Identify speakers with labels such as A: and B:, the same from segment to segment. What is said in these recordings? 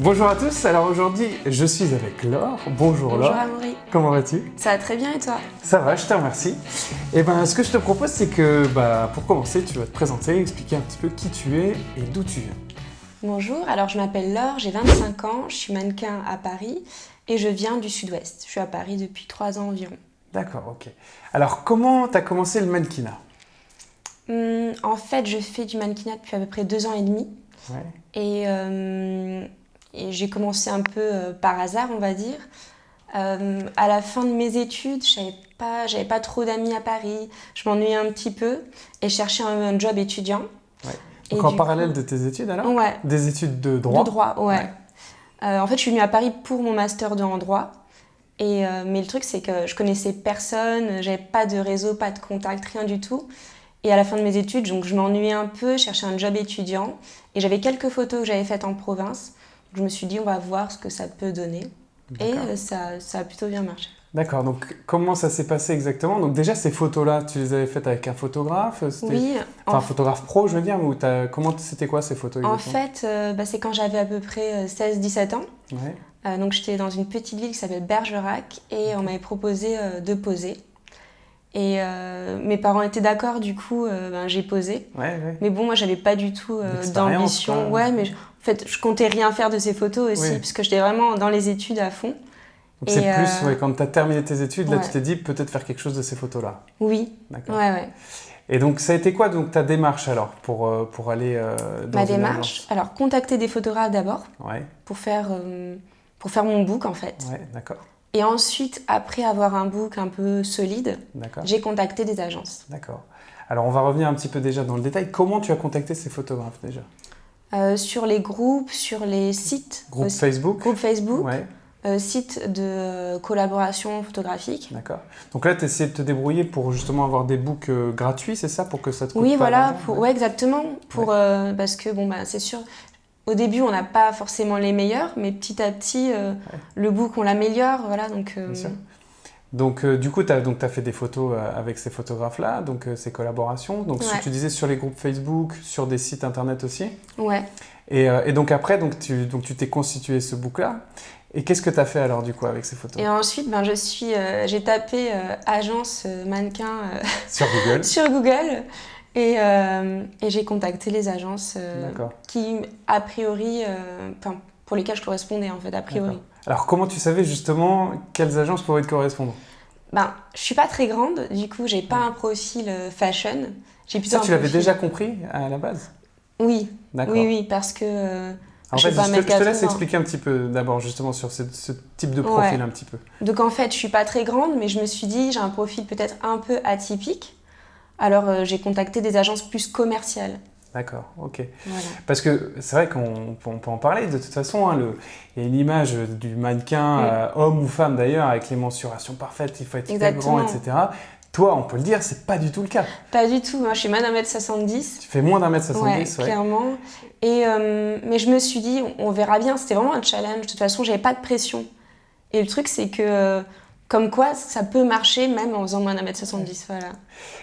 A: Bonjour à tous, alors aujourd'hui je suis avec Laure. Bonjour Laure.
B: Bonjour Amaury.
A: Comment vas-tu?
B: Ça va très bien et toi?
A: Ça va, je te remercie. Et ce que je te propose c'est que pour commencer tu vas te présenter, expliquer un petit peu qui tu es et d'où tu viens.
B: Bonjour, alors je m'appelle Laure, j'ai 25 ans, je suis mannequin à Paris et je viens du sud-ouest. Je suis à Paris depuis 3 ans environ.
A: D'accord, ok. Alors comment tu as commencé le mannequinat?
B: En fait, je fais du mannequinat depuis à peu près 2 ans et demi.
A: Ouais.
B: Et j'ai commencé un peu par hasard, on va dire. À la fin de mes études, j'avais pas trop d'amis à Paris, je m'ennuyais un petit peu et je cherchais un job étudiant.
A: Ouais.
B: Et
A: Donc en
B: du
A: parallèle
B: coup-
A: de tes études alors?
B: Ouais,
A: Des études de droit?
B: de droit, ouais.
A: Ouais.
B: En fait, je suis venue à Paris pour mon master en droit. Mais le truc, c'est que je connaissais personne, j'avais pas de réseau, pas de contact, rien du tout. Et à la fin de mes études, donc, je m'ennuyais un peu, je cherchais un job étudiant. Et j'avais quelques photos que j'avais faites en province. Donc, je me suis dit, on va voir ce que ça peut donner. Et
A: D'accord.
B: ça a plutôt bien marché.
A: D'accord, donc comment ça s'est passé exactement? Donc déjà ces photos-là, tu les avais faites avec un photographe?
B: Oui,
A: Enfin un photographe pro je veux dire, ou c'était quoi ces photos
B: en
A: exactement?
B: fait, c'est quand j'avais à peu près 16-17 ans.
A: Ouais.
B: Donc j'étais dans une petite ville qui s'appelle Bergerac et on m'avait proposé de poser. Et mes parents étaient d'accord, du coup, j'ai posé.
A: Ouais.
B: Mais bon, moi, j'avais pas du tout
A: D'expérience,
B: d'ambition.
A: quoi.
B: Ouais, mais en fait, je comptais rien faire de ces photos aussi,
A: Oui.
B: parce que j'étais vraiment dans les études à fond.
A: Donc c'est plus,
B: Ouais,
A: quand tu as terminé tes études, là
B: ouais.
A: tu t'es dit peut-être faire quelque chose de ces photos-là.
B: Oui,
A: D'accord.
B: ouais.
A: Et donc ça a été quoi donc ta démarche alors pour aller dans
B: Ma
A: une
B: démarche,
A: agence?
B: alors contacter des photographes d'abord
A: Ouais,
B: pour faire mon book en fait.
A: ouais, d'accord,
B: Et ensuite, après avoir un book un peu solide,
A: d'accord,
B: j'ai contacté des agences.
A: d'accord. Alors on va revenir un petit peu déjà dans le détail. Comment tu as contacté ces photographes déjà?
B: Sur les groupes, sur les sites.
A: Groupe
B: aussi.
A: Facebook?
B: Groupe Facebook,
A: Ouais,
B: sites de collaboration photographique.
A: d'accord. Donc là tu essaies de te débrouiller pour justement avoir des books gratuits, c'est ça? Pour que ça te coûte
B: Oui,
A: pas
B: voilà,
A: d'argent?
B: ouais, exactement. Parce que c'est sûr, au début, on n'a pas forcément les meilleurs, mais petit à petit, le book, on l'améliore. Voilà, donc,
A: Bien sûr. Donc, du coup, tu as fait des photos avec ces photographes-là, donc ces collaborations. Donc,
B: ouais.
A: tu disais sur les groupes Facebook, sur des sites internet aussi.
B: Ouais.
A: Et donc, après, tu t'es constitué ce book-là. Et qu'est-ce que tu as fait alors, du coup, avec ces photos?
B: Et ensuite, j'ai tapé agence mannequin
A: Sur Google.
B: sur Google et j'ai contacté les agences
A: D'accord.
B: qui, a priori, pour lesquelles je correspondais, en fait, a priori.
A: D'accord. Alors, comment tu savais justement quelles agences pourraient te correspondre?
B: Je suis pas très grande, du coup, j'ai pas un profil fashion. J'ai plutôt
A: Ça,
B: un
A: tu l'avais
B: profil...
A: déjà compris à la base?
B: Oui,
A: D'accord.
B: oui, parce que
A: En
B: je
A: fait,
B: fais pas
A: je te laisse
B: 1m80.
A: expliquer un petit peu d'abord, justement, sur ce type de profil,
B: Ouais.
A: un petit peu.
B: Donc en fait, je suis pas très grande, mais je me suis dit, j'ai un profil peut-être un peu atypique. Alors j'ai contacté des agences plus commerciales.
A: D'accord, ok.
B: Voilà.
A: Parce que c'est vrai qu'on peut en parler de toute façon. Hein, il y a une image du mannequin, homme ou femme d'ailleurs, avec les mensurations parfaites, il faut être hyper grand,
B: Exactement.
A: etc. Toi, on peut le dire, c'est pas du tout le cas.
B: Pas du tout, moi je suis moins d'1m70.
A: Tu fais moins d'1m70,
B: Ouais, clairement. Mais je me suis dit, on verra bien, c'était vraiment un challenge. De toute façon, j'avais pas de pression. Et le truc, c'est que, comme quoi, ça peut marcher même en faisant moins d'1m70. Voilà.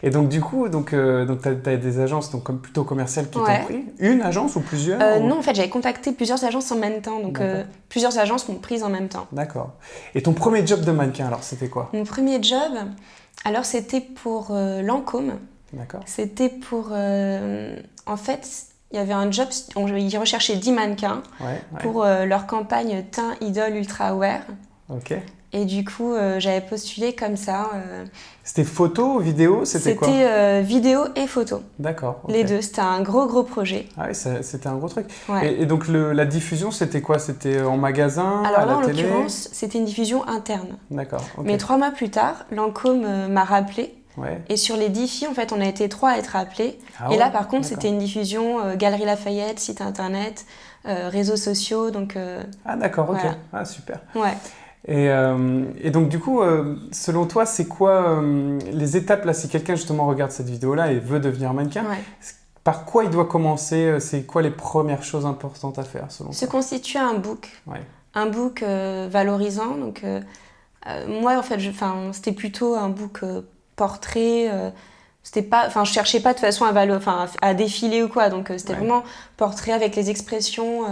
A: Et donc, du coup, t'as des agences comme plutôt commerciales qui t'ont
B: Ouais.
A: pris. Une agence ou plusieurs?
B: Non, en fait, j'avais contacté plusieurs agences en même temps. Donc,
A: D'accord.
B: plusieurs agences m'ont prise en même temps.
A: D'accord. Et ton premier job de mannequin, alors, c'était quoi?
B: Mon premier job, alors c'était pour Lancôme.
A: D'accord.
B: C'était pour... en fait, il y avait un job, ils recherchaient 10 mannequins
A: Ouais.
B: pour leur campagne Teint Idol Ultra Wear.
A: Ok.
B: Et du coup, j'avais postulé comme ça.
A: C'était photo, vidéo, c'était quoi?
B: C'était vidéo et photo.
A: D'accord. Ok.
B: Les deux, c'était un gros projet.
A: Ah oui, c'était un gros truc.
B: Ouais.
A: Et donc la diffusion, c'était quoi? C'était en magasin,
B: Alors
A: à
B: là,
A: la
B: en
A: télé?
B: l'occurrence, c'était une diffusion interne.
A: D'accord, ok.
B: Mais 3 mois plus tard, Lancôme m'a rappelé.
A: Ouais.
B: Et sur les 10 filles, en fait, on a été 3 à être appelés.
A: Ah
B: et
A: ouais,
B: là, par contre,
A: d'accord.
B: c'était une diffusion Galerie Lafayette, site internet, réseaux sociaux. Donc,
A: Ah d'accord, ok.
B: voilà.
A: Ah super.
B: Ouais.
A: Et donc du coup, selon toi, c'est quoi les étapes là, si quelqu'un justement regarde cette vidéo-là et veut devenir mannequin,
B: Ouais.
A: par quoi il doit commencer? C'est quoi les premières choses importantes à faire selon
B: Se
A: toi?
B: constituer un book.
A: Ouais.
B: Un book valorisant. Donc, moi, en fait, c'était plutôt un book portrait. C'était pas, je cherchais pas de toute façon à défiler ou quoi. Donc, c'était
A: Ouais.
B: vraiment portrait avec les expressions.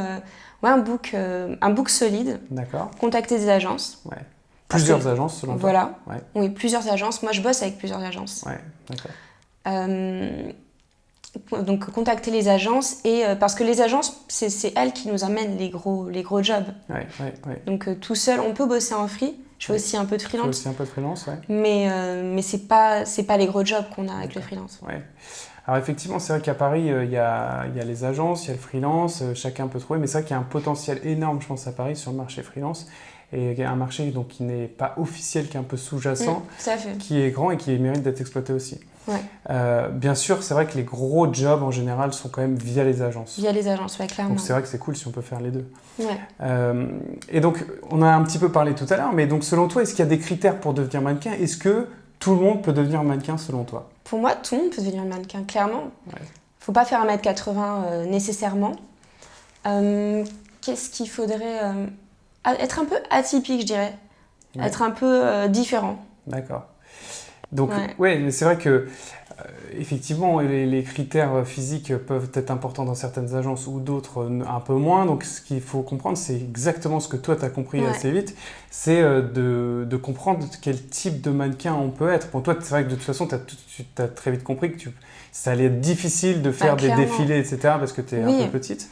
B: Ouais, un book solide.
A: D'accord.
B: Contacter des agences.
A: Ouais. Plusieurs agences, selon toi.
B: Voilà.
A: Ouais.
B: Oui, plusieurs agences. Moi, je bosse avec plusieurs agences.
A: Ouais, d'accord.
B: Donc, contacter les agences. Parce que les agences, c'est elles qui nous emmènent les gros jobs.
A: Ouais.
B: Donc, tout seul, on peut bosser en free. Je fais aussi un peu de
A: Tu fais
B: freelance.
A: aussi un peu de freelance, ouais.
B: Mais c'est pas les gros jobs qu'on a avec le freelance.
A: Ouais. Alors effectivement, c'est vrai qu'à Paris, il y a les agences, il y a le freelance, chacun peut trouver, mais c'est vrai qu'il y a un potentiel énorme, je pense, à Paris sur le marché freelance, et il y a un marché donc, qui n'est pas officiel, qui est un peu sous-jacent,
B: Tout à fait.
A: qui est grand et qui mérite d'être exploité aussi.
B: Ouais.
A: Bien sûr, c'est vrai que les gros jobs, en général, sont quand même via les agences.
B: Via les agences, ouais, clairement.
A: Donc c'est vrai que c'est cool si on peut faire les deux.
B: Ouais.
A: Et donc, on a un petit peu parlé tout à l'heure, mais donc selon toi, est-ce qu'il y a des critères pour devenir mannequin? Est-ce que tout le monde peut devenir mannequin selon toi?
B: Pour moi, tout le monde peut devenir mannequin, clairement.
A: Ouais.
B: Faut pas faire 1m80 nécessairement. Qu'est-ce qu'il faudrait être un peu atypique, je dirais.
A: Ouais.
B: Être un peu différent.
A: D'accord. Donc, ouais, mais c'est vrai que effectivement, les critères physiques peuvent être importants dans certaines agences ou d'autres un peu moins. Donc, ce qu'il faut comprendre, c'est exactement ce que toi, tu as compris assez vite. C'est de comprendre quel type de mannequin on peut être. Pour toi, c'est vrai que de toute façon, tu as très vite compris que ça allait être difficile de faire des défilés, etc. parce que tu es un peu petite.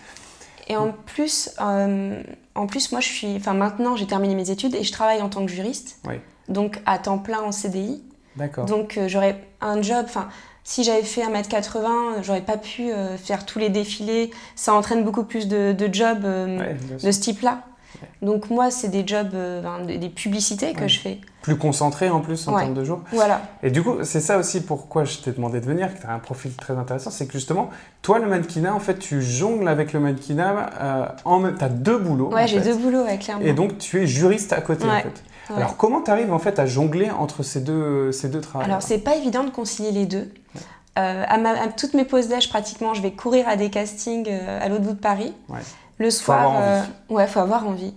B: Et en plus, moi, maintenant, j'ai terminé mes études et je travaille en tant que juriste.
A: Oui.
B: Donc, à temps plein en CDI.
A: D'accord.
B: Donc, j'aurais un job... Si j'avais fait 1m80, j'aurais pas pu faire tous les défilés. Ça entraîne beaucoup plus de jobs de ce type-là. Ouais. Donc moi, c'est des jobs, des publicités que je fais.
A: Plus concentré en plus en termes de jours.
B: Voilà.
A: Et du coup, c'est ça aussi pourquoi je t'ai demandé de venir, que tu as un profil très intéressant, c'est que justement, toi, le mannequinat, en fait, tu jongles avec le mannequinat, tu as deux boulots.
B: Ouais, j'ai deux boulots, clairement.
A: Et donc, tu es juriste à côté, en fait. Ouais. Alors, comment tu arrives en fait à jongler entre ces deux travaux?
B: Alors, c'est pas évident de concilier les deux. Ouais. À toutes mes pauses d'âge, pratiquement, je vais courir à des castings à l'autre bout de Paris.
A: Ouais.
B: Le soir,
A: faut avoir envie.
B: Faut avoir envie.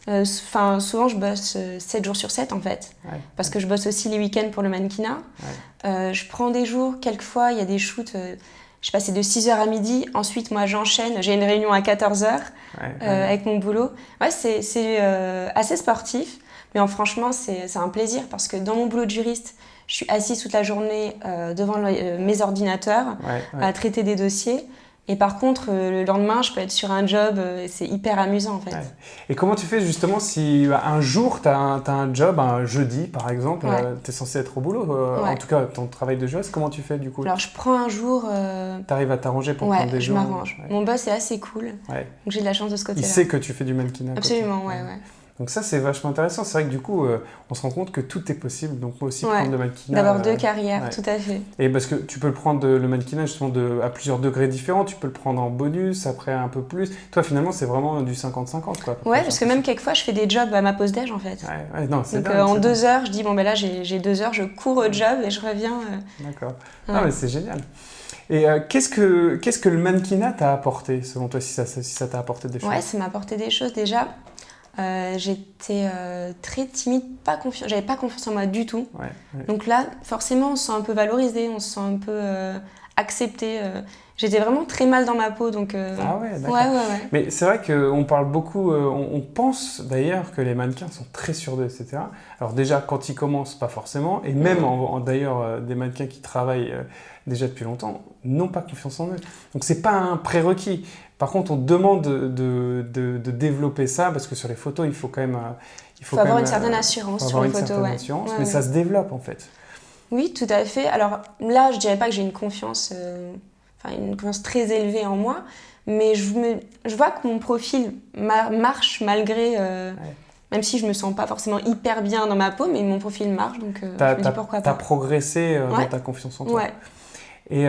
B: Ouais. Souvent, je bosse 7 jours sur 7, en fait. Ouais. Parce que je bosse aussi les week-ends pour le mannequinat. Ouais. Je prends des jours, quelquefois, il y a des shoots... je passe de 6h à midi, ensuite moi j'enchaîne, j'ai une réunion à 14h avec mon boulot. Ouais, c'est assez sportif, mais franchement c'est un plaisir parce que dans mon boulot de juriste, je suis assise toute la journée devant mes ordinateurs à traiter des dossiers. Et par contre, le lendemain, je peux être sur un job, c'est hyper amusant en fait. Ouais.
A: Et comment tu fais justement si un jour tu as un job, un jeudi par exemple, tu es censé être au boulot, en tout cas ton travail de juriste, comment tu fais du coup?
B: Alors je prends un jour...
A: Tu arrives à t'arranger pour prendre des jours?
B: Ouais, je m'arrange. Mon boss est assez cool, donc j'ai de la chance de ce côté-là.
A: Il sait que tu fais du mannequinat?
B: Absolument, ouais.
A: Donc ça, c'est vachement intéressant. C'est vrai que du coup, on se rend compte que tout est possible. Donc moi aussi, prendre le mannequinat...
B: D'avoir deux carrières, tout à fait.
A: Et parce que tu peux le prendre, le mannequinat, justement, à plusieurs degrés différents. Tu peux le prendre en bonus, après un peu plus. Toi, finalement, c'est vraiment du 50-50, quoi.
B: Ouais, parce que même quelquefois, je fais des jobs à ma pause déj, en fait.
A: Non, c'est
B: donc
A: dingue,
B: en 2 heures, je dis, bon, ben là, j'ai 2 heures, je cours au job et je reviens.
A: D'accord. Ah, mais c'est génial. Et qu'est-ce que le mannequinat t'a apporté, selon toi, si ça t'a apporté des choses? Ouais,
B: ça m'a apporté des choses, déjà. J'étais très timide, j'avais pas confiance en moi du tout. Donc là, forcément, on se sent un peu valorisé, on se sent un peu accepté. J'étais vraiment très mal dans ma peau, donc...
A: Ah ouais, d'accord. Ouais. Mais c'est vrai qu'on parle beaucoup, on pense d'ailleurs que les mannequins sont très sûrs d'eux, etc. Alors déjà, quand ils commencent, pas forcément, et même d'ailleurs, des mannequins qui travaillent déjà depuis longtemps n'ont pas confiance en eux. Donc c'est pas un prérequis. Par contre, on demande de développer ça, parce que sur les photos, il faut quand même...
B: Il faut avoir une certaine assurance sur les photos,
A: mais ça se développe en fait.
B: Oui, tout à fait. Alors là, je dirais pas que j'ai une confiance très élevée en moi, mais je vois que mon profil marche malgré... Même si je me sens pas forcément hyper bien dans ma peau, mais mon profil marche, donc je me dis pourquoi pas.
A: T'as progressé dans ta confiance en toi. Ouais. Et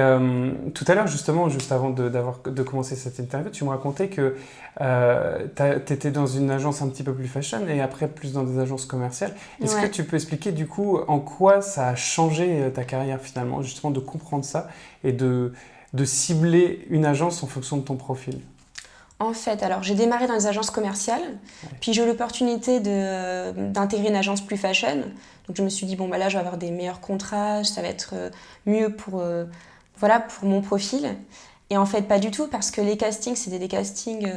A: tout à l'heure, justement, juste avant de commencer cette interview, tu me racontais que tu étais dans une agence un petit peu plus fashion et après plus dans des agences commerciales. Est-ce que tu peux expliquer du coup en quoi ça a changé ta carrière finalement, justement de comprendre ça et de cibler une agence en fonction de ton profil?
B: En fait, alors j'ai démarré dans les agences commerciales, puis j'ai eu l'opportunité d'intégrer une agence plus fashion. Donc je me suis dit, bon, bah là, je vais avoir des meilleurs contrats, ça va être mieux pour mon profil. Et en fait, pas du tout, parce que les castings, c'était des castings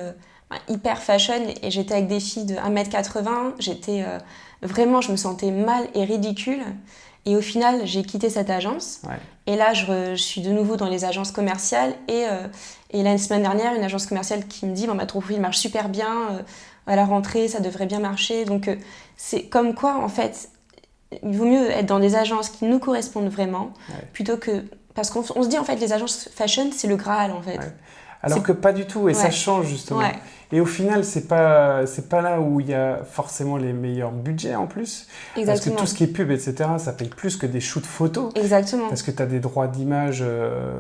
B: hyper fashion et j'étais avec des filles de 1m80. J'étais vraiment, je me sentais mal et ridicule. Et au final, j'ai quitté cette agence.
A: Ouais.
B: Et là, je suis de nouveau dans les agences commerciales. Et la semaine dernière, une agence commerciale qui me dit ton profil marche super bien. À la rentrée, ça devrait bien marcher. Donc, c'est comme quoi, en fait, il vaut mieux être dans des agences qui nous correspondent vraiment plutôt que... Parce qu'on se dit, en fait, les agences fashion, c'est le Graal, en fait.
A: Ouais. Alors que pas du tout, et ça change justement. Et au final, c'est pas là où il y a forcément les meilleurs budgets en plus.
B: Exactement.
A: Parce que tout ce qui est pub, etc., ça paye plus que des shoots photos.
B: Exactement.
A: Parce que tu as des droits d'image,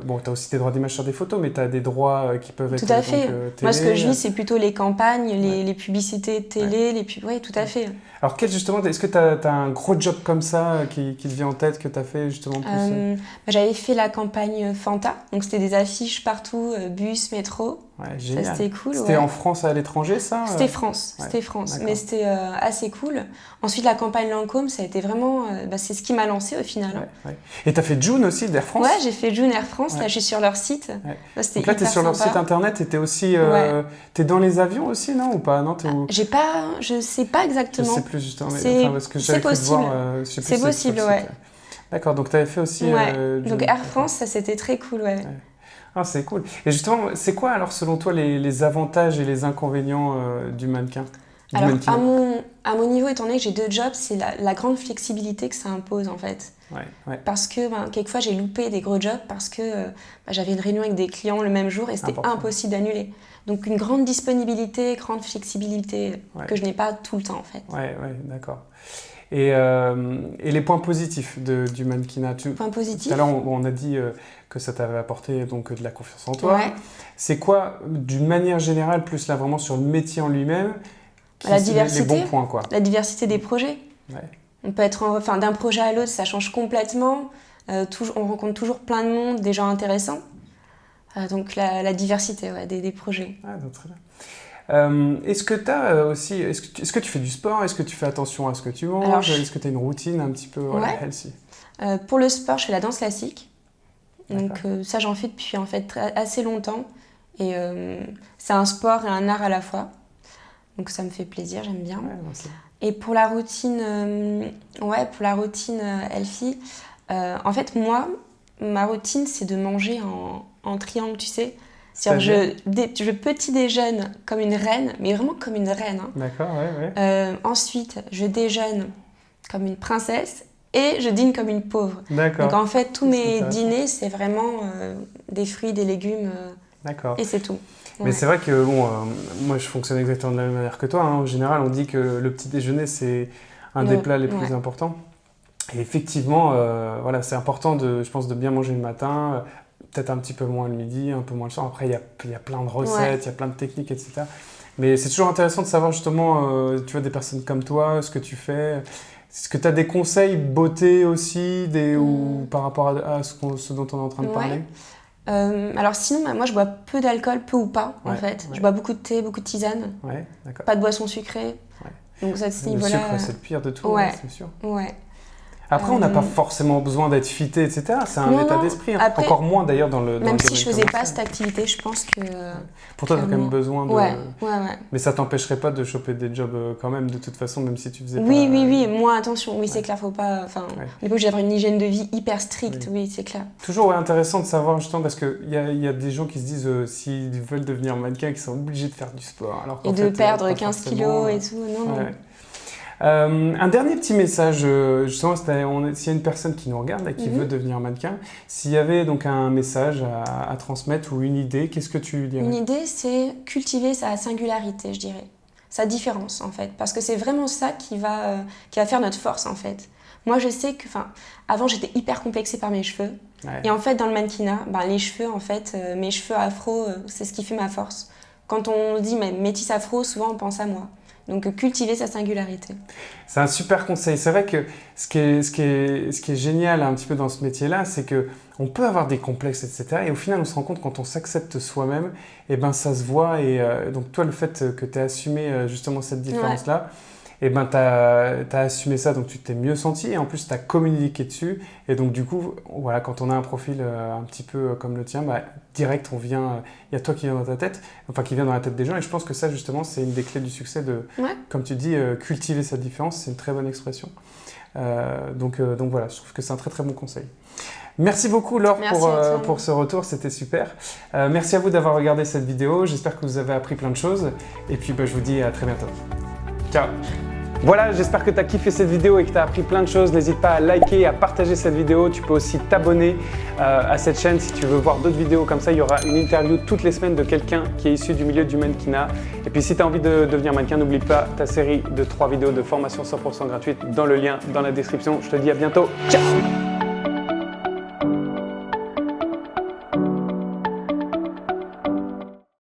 A: bon, tu as aussi des droits d'image sur des photos, mais tu as des droits qui peuvent être
B: tout à fait.
A: télé.
B: Moi, ce que je vis, c'est plutôt les campagnes, les publicités télé, les pubs. Oui, tout à fait.
A: Alors, justement, est-ce que tu as un gros job comme ça qui te vient en tête, que tu as fait justement plus
B: J'avais fait la campagne Fanta, donc c'était des affiches partout, bus, métro.
A: Ouais, génial.
B: Ça, c'était cool.
A: C'était en France, à l'étranger, ça
B: C'était France, mais c'était assez cool. Ensuite, la campagne Lancôme, ça a été vraiment... c'est ce qui m'a lancé au final.
A: Ouais. Et tu as fait June aussi, d'Air France?
B: Ouais, j'ai fait June Air France, là je suis sur leur site.
A: Ouais.
B: Là,
A: donc là, tu es sur leur site internet et tu es aussi... tu es dans les avions aussi, non? Ou pas? Non,
B: je sais pas exactement.
A: Je sais plus justement, mais parce que j'avais pu voir...
B: c'est possible, ouais.
A: D'accord, donc tu avais fait aussi...
B: donc Air France, ça c'était très cool, ouais.
A: Ah, c'est cool. Et justement, c'est quoi alors selon toi les avantages et les inconvénients du mannequin?
B: Alors à mon niveau, étant donné que j'ai 2 jobs, c'est la grande flexibilité que ça impose en fait.
A: Ouais.
B: Parce que quelquefois j'ai loupé des gros jobs parce que j'avais une réunion avec des clients le même jour et c'était impossible d'annuler. Donc une grande disponibilité, grande flexibilité que je n'ai pas tout le temps en fait.
A: Ouais, d'accord. Et les points positifs du mannequinat?
B: Points positifs?
A: Tout à l'heure, on a dit que ça t'avait apporté donc, de la confiance en toi.
B: Ouais.
A: C'est quoi, d'une manière générale, plus là vraiment sur le métier en lui-même,
B: la diversité,
A: les bons points, quoi.
B: La diversité des projets.
A: Ouais.
B: On peut être d'un projet à l'autre, ça change complètement. On rencontre toujours plein de monde, des gens intéressants. Donc la diversité des projets.
A: Ah, donc, très bien. Est-ce que tu as aussi... Est-ce que tu fais du sport? Est-ce que tu fais attention à ce que tu manges? Est-ce que tu as une routine un petit peu healthy?
B: Pour le sport, je fais la danse classique. Donc ça, j'en fais depuis en fait assez longtemps. Et c'est un sport et un art à la fois. Donc ça me fait plaisir, j'aime bien. Et pour la routine, healthy, en fait, moi, ma routine, c'est de manger en triangle, tu sais. C'est-à-dire je petit déjeune comme une reine, mais vraiment comme une reine. Hein.
A: D'accord, ouais.
B: Ensuite, je déjeune comme une princesse et je dîne comme une pauvre.
A: D'accord.
B: Donc en fait, tous mes dîners, c'est vraiment des fruits, des légumes.
A: D'accord.
B: Et c'est tout.
A: Mais c'est vrai que moi je fonctionne exactement de la même manière que toi. Hein. En général, on dit que le petit déjeuner, c'est un des plats les plus importants. Et effectivement, c'est important, je pense, de bien manger le matin. Peut-être un petit peu moins le midi, un peu moins le soir. Après, il y a plein de recettes, il y a plein de techniques, etc. Mais c'est toujours intéressant de savoir justement, tu vois, des personnes comme toi, ce que tu fais. Est-ce que tu as des conseils beauté aussi, ou par rapport à ce dont on est en train de parler?
B: Alors sinon, moi je bois peu d'alcool, peu ou pas en fait. Je bois beaucoup de thé, beaucoup de tisane.
A: Ouais, d'accord.
B: Pas de boissons sucrées. Donc ça, ce niveau-là...
A: Le sucre, c'est le pire de tout, c'est sûr.
B: Ouais.
A: Après, on n'a pas forcément besoin d'être fité, etc. C'est un état d'esprit. Après, encore moins d'ailleurs dans le
B: même si je faisais pas cette activité, je pense que...
A: Pour toi, tu as quand même besoin de...
B: Ouais.
A: Mais ça t'empêcherait pas de choper des jobs quand même, de toute façon, même si tu faisais pas...
B: Oui. Moi, attention. Oui, c'est clair, faut pas... Enfin, on n'est pas obligé d'avoir une hygiène de vie hyper stricte. Oui, c'est clair.
A: Toujours intéressant de savoir, justement, parce qu'il y a des gens qui se disent, s'ils veulent devenir mannequin, qu'ils sont obligés de faire du sport. Alors
B: et de perdre 15 kilos et tout. Non.
A: Un dernier petit message, justement, s'il y a une personne qui nous regarde et qui veut devenir mannequin, s'il y avait donc un message à transmettre ou une idée, qu'est-ce que tu dirais?
B: Une idée, c'est cultiver sa singularité, je dirais. Sa différence, en fait. Parce que c'est vraiment ça qui va faire notre force, en fait. Moi, je sais que, avant, j'étais hyper complexée par mes cheveux. Ouais. Et en fait, dans le mannequinat, les cheveux, en fait, mes cheveux afro, c'est ce qui fait ma force. Quand on dit métisse afro, souvent, on pense à moi. Donc, cultiver sa singularité.
A: C'est un super conseil. C'est vrai que ce qui est génial un petit peu dans ce métier-là, c'est qu'on peut avoir des complexes, etc. Et au final, on se rend compte quand on s'accepte soi-même, ça se voit. Et donc, toi, le fait que tu aies assumé justement cette différence-là, et ben tu as assumé ça, donc tu t'es mieux senti et en plus tu as communiqué dessus. Et donc du coup, voilà, quand on a un profil un petit peu comme le tien, bah, direct on vient, il y a toi qui vient dans ta tête, enfin qui vient dans la tête des gens. Et je pense que ça justement c'est une des clés du succès de, comme tu dis, cultiver sa différence, c'est une très bonne expression. Donc voilà, je trouve que c'est un très très bon conseil. Merci beaucoup Laure pour ce retour, c'était super. Merci à vous d'avoir regardé cette vidéo, j'espère que vous avez appris plein de choses et puis je vous dis à très bientôt. Ciao. Voilà, j'espère que tu as kiffé cette vidéo et que tu as appris plein de choses. N'hésite pas à liker et à partager cette vidéo. Tu peux aussi t'abonner à cette chaîne si tu veux voir d'autres vidéos comme ça. Il y aura une interview toutes les semaines de quelqu'un qui est issu du milieu du mannequinat. Et puis si tu as envie de devenir mannequin, n'oublie pas ta série de 3 vidéos de formation 100% gratuite dans le lien dans la description. Je te dis à bientôt. Ciao!